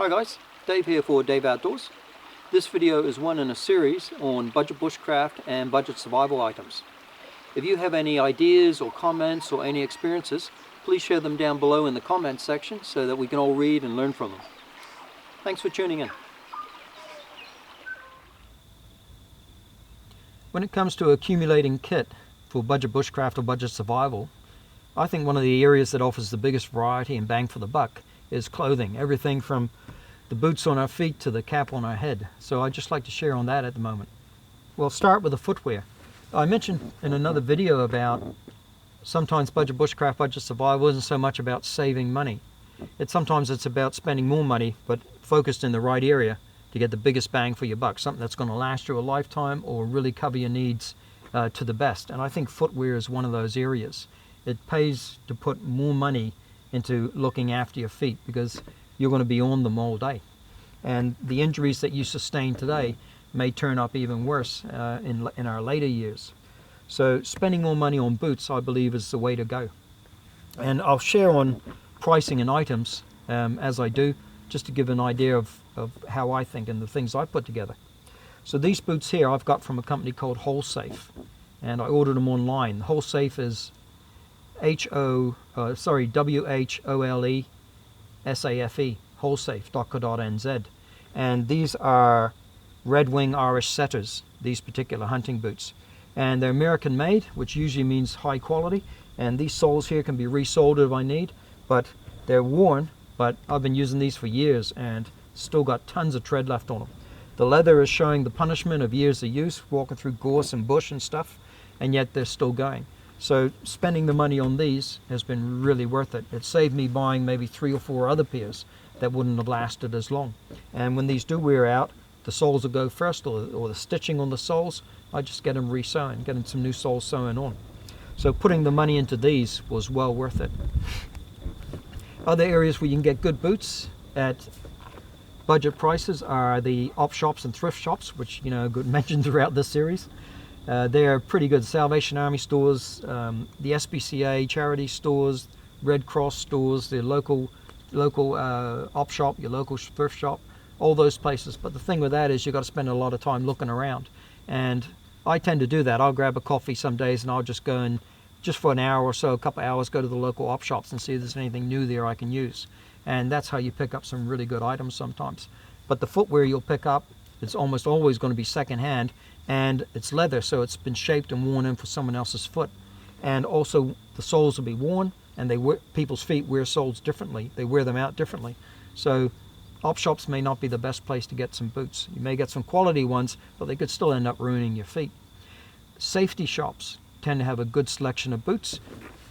Hi guys, Dave here for Dave Outdoors. This video is one in a series on budget bushcraft and budget survival items. If you have any ideas or comments or any experiences, please share them down below in the comments section so that we can all read and learn from them. Thanks for tuning in. When it comes to accumulating kit for budget bushcraft or budget survival, I think one of the areas that offers the biggest variety and bang for the buck is clothing. Everything from the boots on our feet to the cap on our head. So I'd just like to share on that at the moment. We'll start with the footwear. I mentioned in another video about sometimes budget bushcraft, budget survival isn't so much about saving money. Sometimes it's about spending more money but focused in the right area to get the biggest bang for your buck, something that's going to last you a lifetime or really cover your needs to the best. And I think footwear is one of those areas. It pays to put more money into looking after your feet because you're going to be on them all day. And the injuries that you sustain today may turn up even worse in our later years. So spending more money on boots, I believe, is the way to go. And I'll share on pricing and items as I do, just to give an idea of how I think and the things I put together. So these boots here I've got from a company called WholeSafe, and I ordered them online. WholeSafe is WHOLESAFE, wholesafe.co.nz. And these are Red Wing Irish setters, these particular hunting boots. And they're American made, which usually means high quality. And these soles here can be resoled if I need, but they're worn. But I've been using these for years and still got tons of tread left on them. The leather is showing the punishment of years of use, walking through gorse and bush and stuff, and yet they're still going. So spending the money on these has been really worth it. It saved me buying maybe 3 or 4 other pairs that wouldn't have lasted as long. And when these do wear out, the soles will go first, or the stitching on the soles, I just get them re-sewn, getting some new soles sewn on. So putting the money into these was well worth it. Other areas where you can get good boots at budget prices are the op shops and thrift shops, which got mentioned throughout this series. They're pretty good. Salvation Army stores, the SPCA charity stores, Red Cross stores, the local op shop, your local thrift shop, all those places. But the thing with that is you've got to spend a lot of time looking around, and I tend to do that. I'll grab a coffee some days and I'll just go and just for an hour or so, a couple of hours, go to the local op shops and see if there's anything new there I can use. And that's how you pick up some really good items sometimes. But the footwear you'll pick up, it's almost always going to be secondhand, and it's leather, so it's been shaped and worn in for someone else's foot. And also the soles will be worn, and people's feet wear soles differently. They wear them out differently. So op shops may not be the best place to get some boots. You may get some quality ones, but they could still end up ruining your feet. Safety shops tend to have a good selection of boots.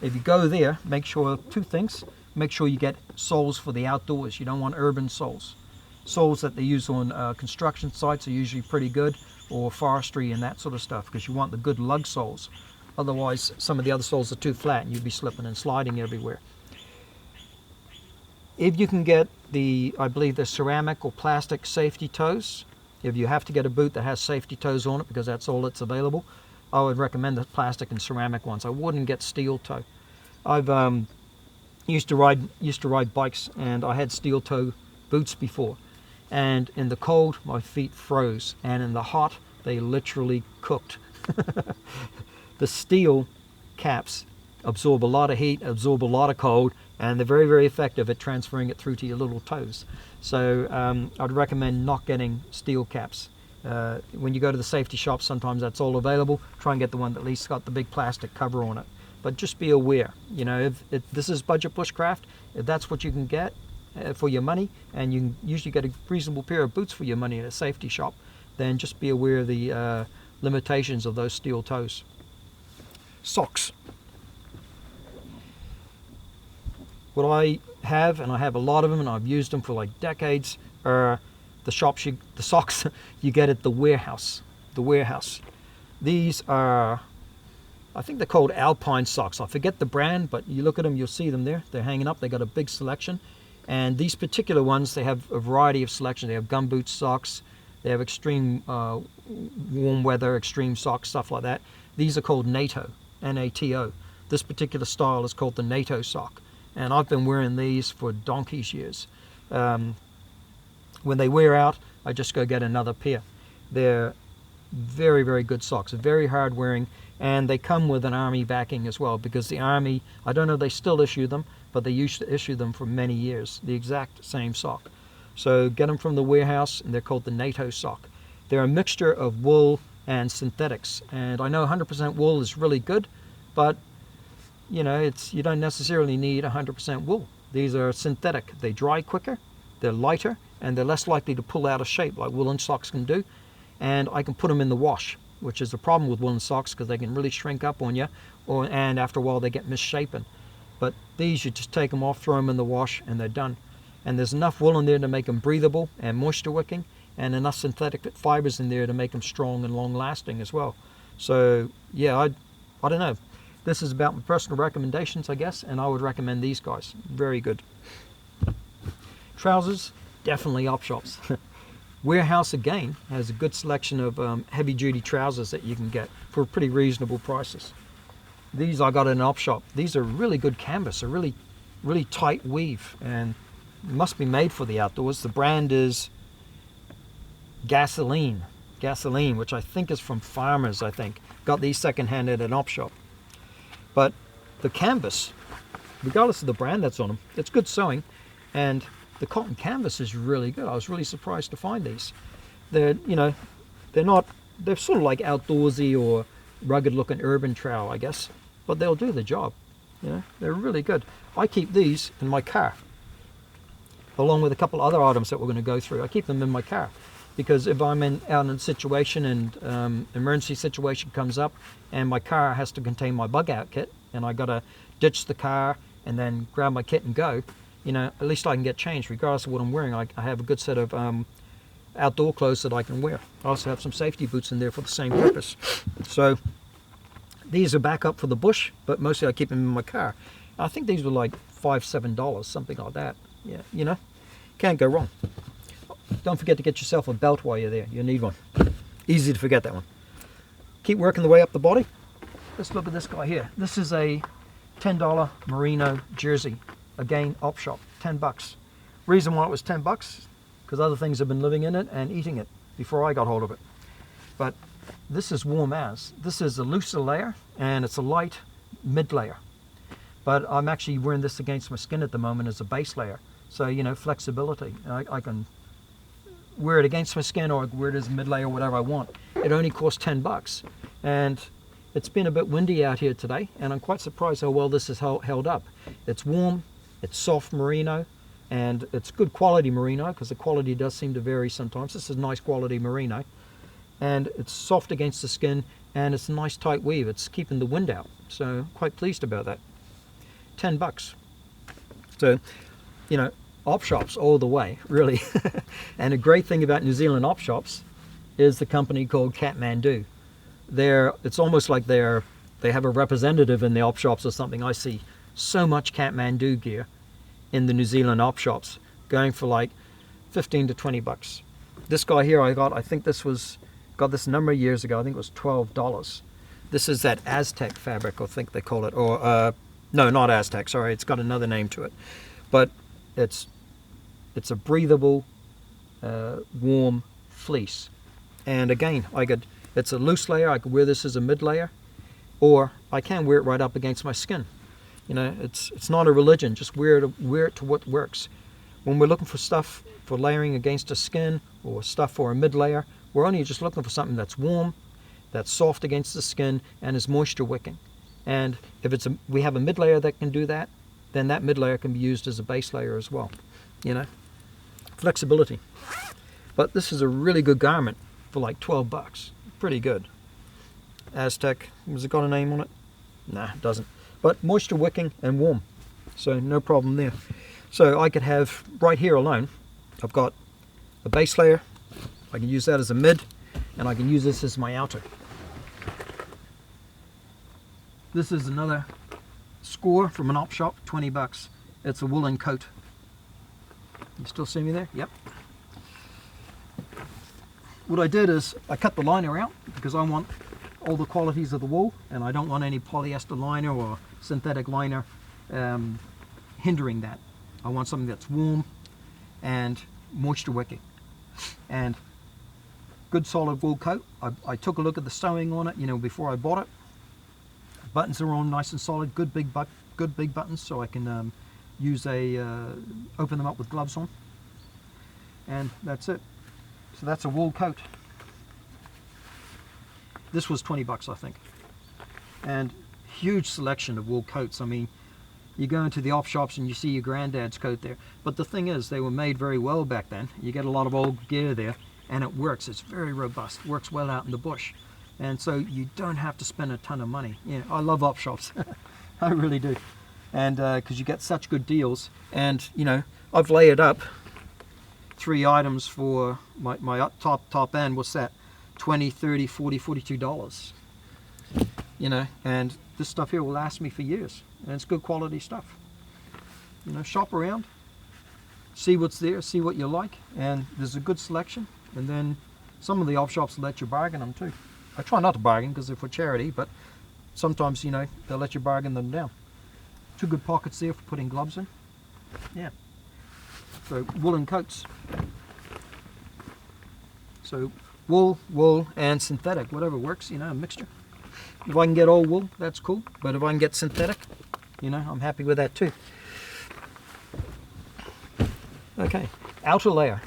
If you go there, make sure 2 things. Make sure you get soles for the outdoors. You don't want urban soles. Soles that they use on construction sites are usually pretty good, or forestry and that sort of stuff, because you want the good lug soles. Otherwise, some of the other soles are too flat and you'd be slipping and sliding everywhere. If you can get I believe the ceramic or plastic safety toes, if you have to get a boot that has safety toes on it because that's all that's available, I would recommend the plastic and ceramic ones. I wouldn't get steel toe. I've used to ride bikes, and I had steel toe boots before. And in the cold, my feet froze, and in the hot, they literally cooked. The steel caps absorb a lot of heat, absorb a lot of cold, and they're very, very effective at transferring it through to your little toes. So I'd recommend not getting steel caps. When you go to the safety shop, sometimes that's all available. Try and get the one that at least got the big plastic cover on it. But just be aware, if this is budget bushcraft, if that's what you can get for your money, and you can usually get a reasonable pair of boots for your money at a safety shop, then just be aware of the limitations of those steel toes. Socks. What I have, and I have a lot of them, and I've used them for like decades, are the socks you get at the warehouse. The warehouse. These are, I think they're called Alpine socks. I forget the brand, but you look at them, you'll see them there. They're hanging up. They got a big selection. And these particular ones, they have a variety of selection. They have gumboot socks. They have extreme warm weather, extreme socks, stuff like that. These are called NATO, N-A-T-O. This particular style is called the NATO sock. And I've been wearing these for donkey's years. When they wear out, I just go get another pair. They're very, very good socks, very hard wearing, and they come with an Army backing as well, because the Army, I don't know if they still issue them, but they used to issue them for many years, the exact same sock. So get them from the warehouse, and they're called the NATO sock. They're a mixture of wool and synthetics, and I know 100% wool is really good, but you know, you don't necessarily need 100% wool. These are synthetic. They dry quicker, they're lighter, and they're less likely to pull out of shape like woolen socks can do. And I can put them in the wash, which is the problem with woolen socks, because they can really shrink up on you, and after a while they get misshapen. But these, you just take them off, throw them in the wash, and they're done. And there's enough wool in there to make them breathable and moisture wicking, and enough synthetic fibers in there to make them strong and long lasting as well. So yeah, I don't know. This is about my personal recommendations, I guess, and I would recommend these guys. Very good. Trousers, definitely op shops. Warehouse again has a good selection of heavy duty trousers that you can get for pretty reasonable prices. These I got in an op shop. These are really good canvas, a really tight weave, and must be made for the outdoors. The brand is Gasoline, which I think is from Farmers, I think. Got these secondhand at an op shop. But the canvas, regardless of the brand that's on them, it's good sewing, and the cotton canvas is really good. I was really surprised to find these. They're sort of like outdoorsy or rugged looking urban trowel, I guess, but they'll do the job. You know, they're really good. I keep these in my car, along with a couple other items that we're going to go through. I keep them in my car, because if I'm out in a situation and emergency situation comes up and my car has to contain my bug out kit, and I got to ditch the car and then grab my kit and go, you know, at least I can get changed regardless of what I'm wearing. I have a good set of outdoor clothes that I can wear. I also have some safety boots in there for the same purpose. So these are back up for the bush, but mostly I keep them in my car. I think these were like $5-7, something like that. Yeah, you know, can't go wrong. Don't forget to get yourself a belt while you're there. You need one. Easy to forget that one. Keep working the way up the body. Let's look at this guy here. This is a $10 merino jersey. Again, op shop, 10 bucks. Reason why it was 10 bucks, because other things have been living in it and eating it before I got hold of it. But this is warm as. This is a looser layer, and it's a light mid layer. But I'm actually wearing this against my skin at the moment as a base layer. So, you know, flexibility. I can wear it against my skin or wear it as a mid layer, whatever I want. It only costs 10 bucks. And it's been a bit windy out here today, and I'm quite surprised how well this is held up. It's warm, it's soft merino, and it's good quality merino, because the quality does seem to vary sometimes. This is nice quality merino, and it's soft against the skin, and it's a nice tight weave. It's keeping the wind out, so quite pleased about that. 10 bucks. So, you know, op shops all the way, really. And a great thing about New Zealand op shops is the company called Kathmandu. It's almost like they have a representative in the op shops or something. I see so much Kathmandu gear in the New Zealand op shops, going for like 15 to 20 bucks. This guy here I think got this a number of years ago. I think it was $12. This is that Aztec fabric, I think they call it, or no, not Aztec, sorry, it's got another name to it. But it's a breathable, warm fleece. And again, it's a loose layer. I could wear this as a mid layer, or I can wear it right up against my skin. You know, it's not a religion. Just wear it to what works. When we're looking for stuff for layering against the skin, or stuff for a mid layer, we're only just looking for something that's warm, that's soft against the skin, and is moisture wicking. And if we have a mid layer that can do that, then that mid layer can be used as a base layer as well. You know, flexibility. But this is a really good garment for like 12 bucks. Pretty good. Aztec, has it got a name on it? Nah, it doesn't. But moisture wicking and warm, so no problem there. So I could have, right here alone, I've got a base layer. I can use that as a mid, and I can use this as my outer. This is another score from an op shop, 20 bucks. It's a woolen coat. You still see me there? Yep. What I did is I cut the liner out, because I want all the qualities of the wool, and I don't want any polyester liner or synthetic liner hindering that. I want something that's warm and moisture wicking. And good solid wool coat. I took a look at the sewing on it, you know, before I bought it. Buttons are on nice and solid, good big buttons, so I can use open them up with gloves on. And that's it. So that's a wool coat. This was 20 bucks, I think. And huge selection of wool coats. I mean, you go into the op shops and you see your granddad's coat there. But the thing is, they were made very well back then. You get a lot of old gear there, and it works. It's very robust. Works well out in the bush. And so you don't have to spend a ton of money. You know, I love op shops. I really do. And because you get such good deals. And, you know, I've layered up 3 items for my top end. What's that? $20, $30, $40, $42. You know, and this stuff here will last me for years. And it's good quality stuff. You know, shop around, see what's there, see what you like, and there's a good selection. And then some of the op shops let you bargain them too. I try not to bargain because they're for charity, but sometimes, you know, they'll let you bargain them down. 2 good pockets there for putting gloves in. Yeah. So woolen coats. So wool and synthetic, whatever works, you know, a mixture. If I can get all wool, that's cool. But if I can get synthetic, you know, I'm happy with that too. Okay, outer layer.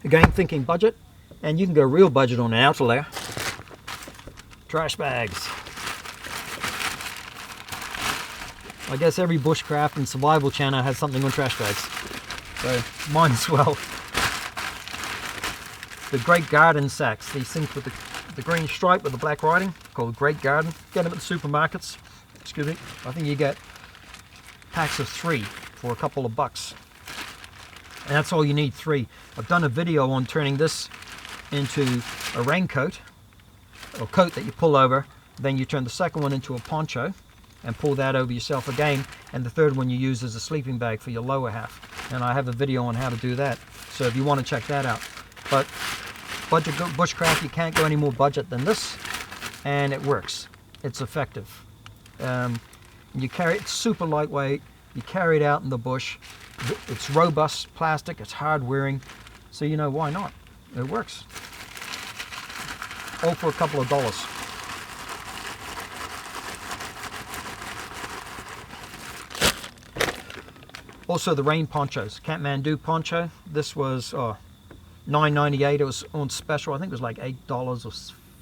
Again, thinking budget, and you can go real budget on an outer layer. Trash bags. I guess every bushcraft and survival channel has something on trash bags. So mine as well. The Great Garden sacks, these things with the green stripe with the black writing, called Great Garden. Get them at the supermarkets. Excuse me. I think you get packs of 3 for a couple of bucks. And that's all you need, 3. I've done a video on turning this into a raincoat, or coat that you pull over. Then you turn the second one into a poncho and pull that over yourself again. And the third one you use as a sleeping bag for your lower half. And I have a video on how to do that. So if you want to check that out. But budget bushcraft, you can't go any more budget than this, and it works. It's effective. You carry it super lightweight. You carry it out in the bush. It's robust plastic. It's hard wearing. So you know, why not? It works. All for a couple of dollars. Also the rain ponchos. Kathmandu poncho. This was $9.98. It was on special. I think it was like $8 or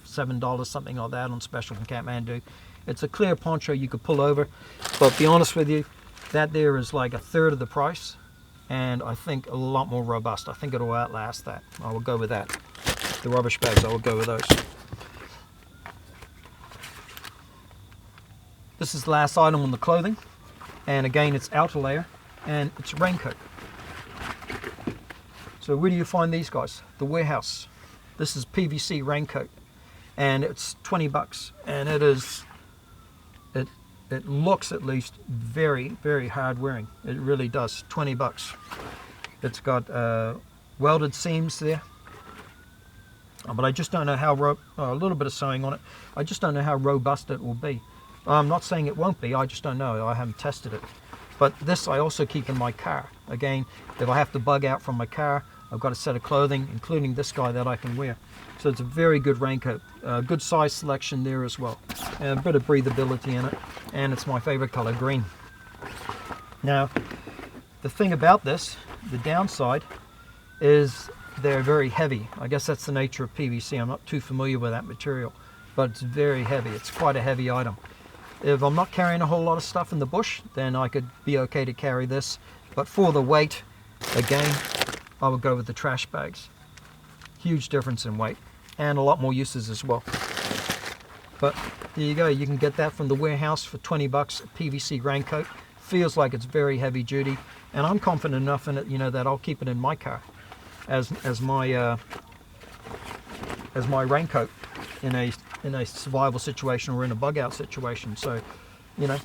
$7, something like that, on special from Kathmandu. It's a clear poncho you could pull over, but to be honest with you, that there is like 1/3 of the price, and I think a lot more robust. I think it'll outlast that. I will go with that. The rubbish bags, I will go with those. This is the last item on the clothing, and again, it's outer layer, and it's a raincoat. So where do you find these guys? The warehouse. This is PVC raincoat, and it's 20 bucks, and it is, it looks at least very, very hard wearing. It really does. 20 bucks. It's got welded seams there, but I just don't know how a little bit of sewing on it. I just don't know how robust it will be. I'm not saying it won't be. I just don't know. I haven't tested it. But this I also keep in my car. Again, if I have to bug out from my car, I've got a set of clothing, including this guy, that I can wear. So it's a very good raincoat. Good size selection there as well. And a bit of breathability in it. And it's my favorite color, green. Now, the thing about this, the downside, is they're very heavy. I guess that's the nature of PVC. I'm not too familiar with that material, but it's very heavy. It's quite a heavy item. If I'm not carrying a whole lot of stuff in the bush, then I could be okay to carry this. But for the weight, again, I would go with the trash bags. Huge difference in weight, and a lot more uses as well. But there you go. You can get that from the warehouse for 20 bucks, a PVC raincoat. Feels like it's very heavy duty, and I'm confident enough in it, you know, that I'll keep it in my car as my raincoat in a survival situation or in a bug out situation. So, you know,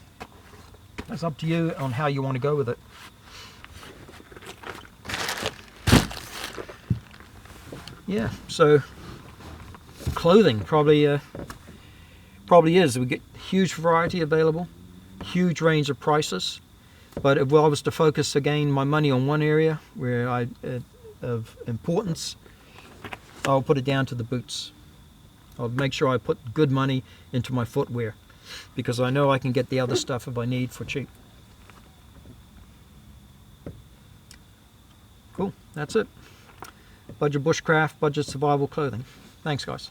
it's up to you on how you want to go with it. Yeah, so clothing probably is. We get huge variety available, huge range of prices. But if I was to focus again my money on one area where of importance, I'll put it down to the boots. I'll make sure I put good money into my footwear, because I know I can get the other stuff if I need for cheap. Cool, that's it. Budget bushcraft, budget survival clothing. Thanks, guys.